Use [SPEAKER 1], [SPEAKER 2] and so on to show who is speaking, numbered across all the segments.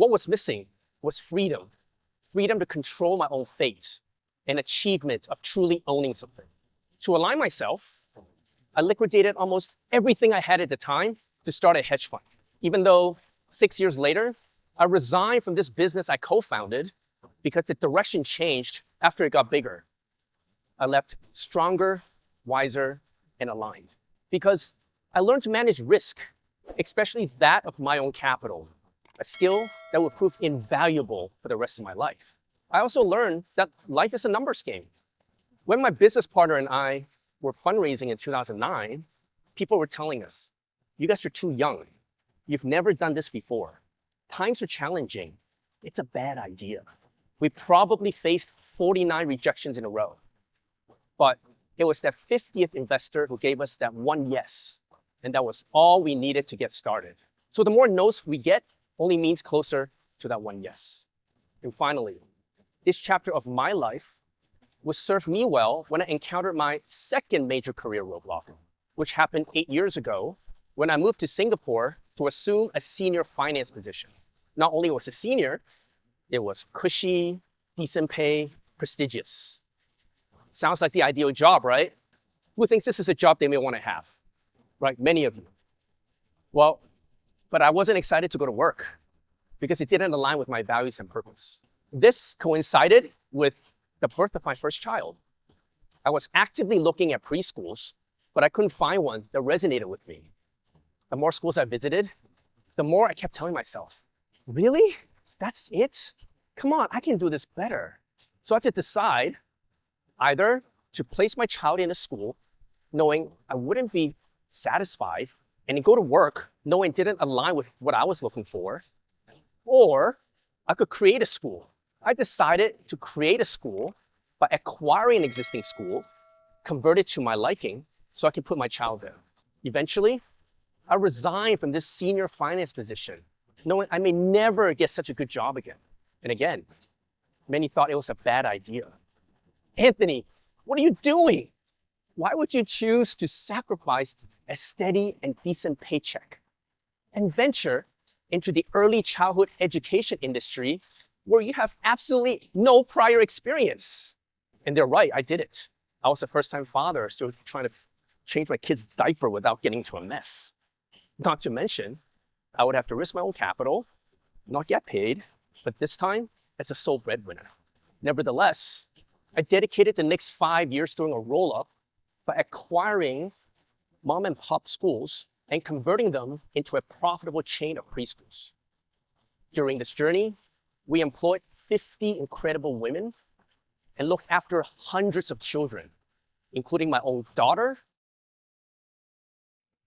[SPEAKER 1] What was missing was freedom. Freedom to control my own fate and achievement of truly owning something. To align myself, I liquidated almost everything I had at the time to start a hedge fund. Even though 6 years later, I resigned from this business I co-founded because the direction changed after it got bigger. I left stronger, wiser, and aligned because I learned to manage risk, especially that of my own capital, a skill that will prove invaluable for the rest of my life. I also learned that life is a numbers game. When my business partner and I were fundraising in 2009, people were telling us, you guys are too young. You've never done this before. Times are challenging. It's a bad idea. We probably faced 49 rejections in a row. But it was that 50th investor who gave us that one yes. And that was all we needed to get started. So the more no's we get only means closer to that one yes. And finally, this chapter of my life would serve me well when I encountered my second major career roadblock, which happened 8 years ago when I moved to Singapore to assume a senior finance position. Not only was it senior, it was cushy, decent pay, prestigious. Sounds like the ideal job, right? Who thinks this is a job they may want to have, right? Many of you. Well, but I wasn't excited to go to work because it didn't align with my values and purpose. This coincided with the birth of my first child. I was actively looking at preschools, but I couldn't find one that resonated with me. The more schools I visited, the more I kept telling myself, really? That's it? Come on, I can do this better. So I had to decide either to place my child in a school knowing I wouldn't be satisfied and then go to work knowing it didn't align with what I was looking for, or I could create a school. I decided to create a school by acquiring an existing school, convert it to my liking so I could put my child there. Eventually, I resigned from this senior finance position, knowing I may never get such a good job again. And again, many thought it was a bad idea. Anthony, what are you doing? Why would you choose to sacrifice a steady and decent paycheck and venture into the early childhood education industry where you have absolutely no prior experience? And they're right, I did it. I was a first-time father, still trying to change my kid's diaper without getting into a mess. Not to mention, I would have to risk my own capital, not get paid, but this time as a sole breadwinner. Nevertheless, I dedicated the next 5 years doing a roll-up by acquiring mom and pop schools and converting them into a profitable chain of preschools. During this journey, we employed 50 incredible women and looked after hundreds of children, including my own daughter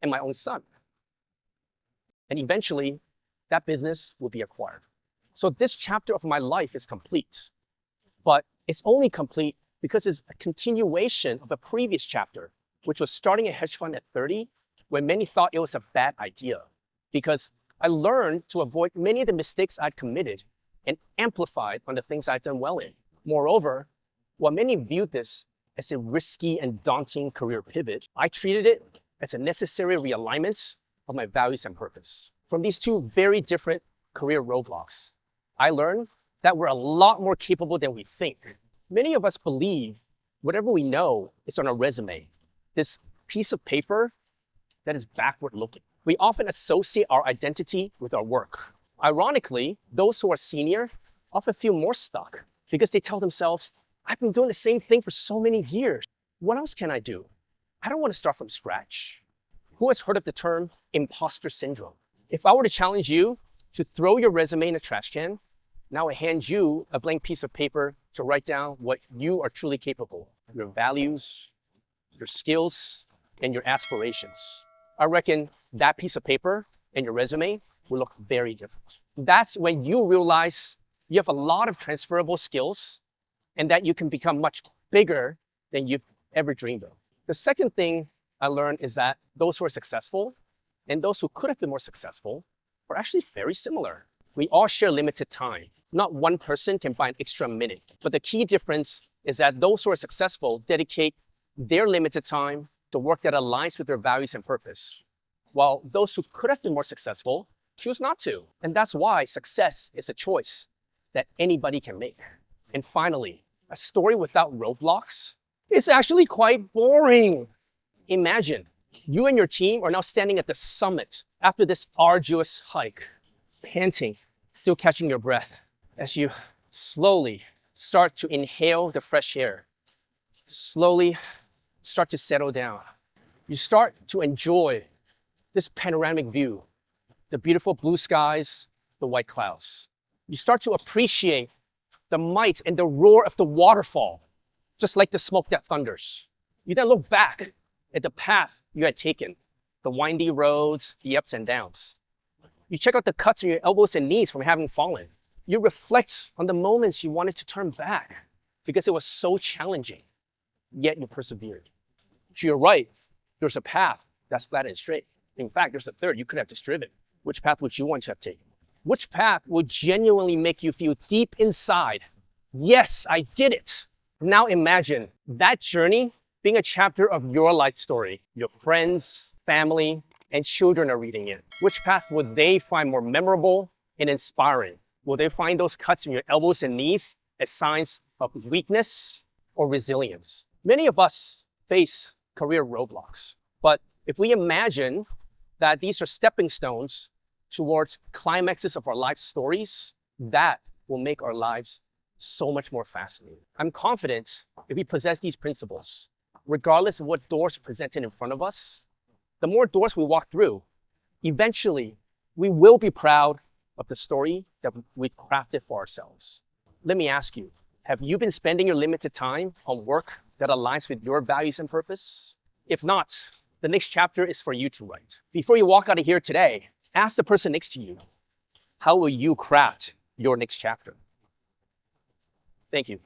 [SPEAKER 1] and my own son. And eventually, that business will be acquired. So this chapter of my life is complete, but it's only complete because it's a continuation of a previous chapter, which was starting a hedge fund at 30, when many thought it was a bad idea, because I learned to avoid many of the mistakes I'd committed and amplified on the things I'd done well in. Moreover, while many viewed this as a risky and daunting career pivot, I treated it as a necessary realignment of my values and purpose. From these two very different career roadblocks, I learned that we're a lot more capable than we think. Many of us believe whatever we know is on a resume, this piece of paper that is backward looking. We often associate our identity with our work. Ironically, those who are senior often feel more stuck because they tell themselves, I've been doing the same thing for so many years. What else can I do? I don't want to start from scratch. Who has heard of the term imposter syndrome? If I were to challenge you to throw your resume in a trash can, now I hand you a blank piece of paper to write down what you are truly capable of, your values, your skills, and your aspirations. I reckon that piece of paper and your resume will look very different. That's when you realize you have a lot of transferable skills and that you can become much bigger than you've ever dreamed of. The second thing I learned is that those who are successful and those who could have been more successful are actually very similar. We all share limited time. Not one person can buy an extra minute. But the key difference is that those who are successful dedicate their limited time to work that aligns with their values and purpose, while those who could have been more successful choose not to. And that's why success is a choice that anybody can make. And finally, a story without roadblocks is actually quite boring. Imagine you and your team are now standing at the summit after this arduous hike, panting, still catching your breath as you slowly start to inhale the fresh air, slowly start to settle down. You start to enjoy this panoramic view, the beautiful blue skies, the white clouds. You start to appreciate the might and the roar of the waterfall, just like the smoke that thunders. You then look back at the path you had taken, the windy roads, the ups and downs. You check out the cuts on your elbows and knees from having fallen. You reflect on the moments you wanted to turn back because it was so challenging, yet you persevered. To your right, there's a path that's flat and straight. In fact, there's a third you could have just driven. Which path would you want to have taken? Which path would genuinely make you feel deep inside, yes, I did it? Now imagine that journey being a chapter of your life story. Your friends, family, and children are reading it. Which path would they find more memorable and inspiring? Will they find those cuts in your elbows and knees as signs of weakness or resilience? Many of us face career roadblocks, but if we imagine that these are stepping stones towards climaxes of our life stories, that will make our lives so much more fascinating. I'm confident if we possess these principles, regardless of what doors are presented in front of us, the more doors we walk through, eventually we will be proud of the story that we've crafted for ourselves. Let me ask you, have you been spending your limited time on work that aligns with your values and purpose? If not, the next chapter is for you to write. Before you walk out of here today, ask the person next to you, how will you craft your next chapter? Thank you.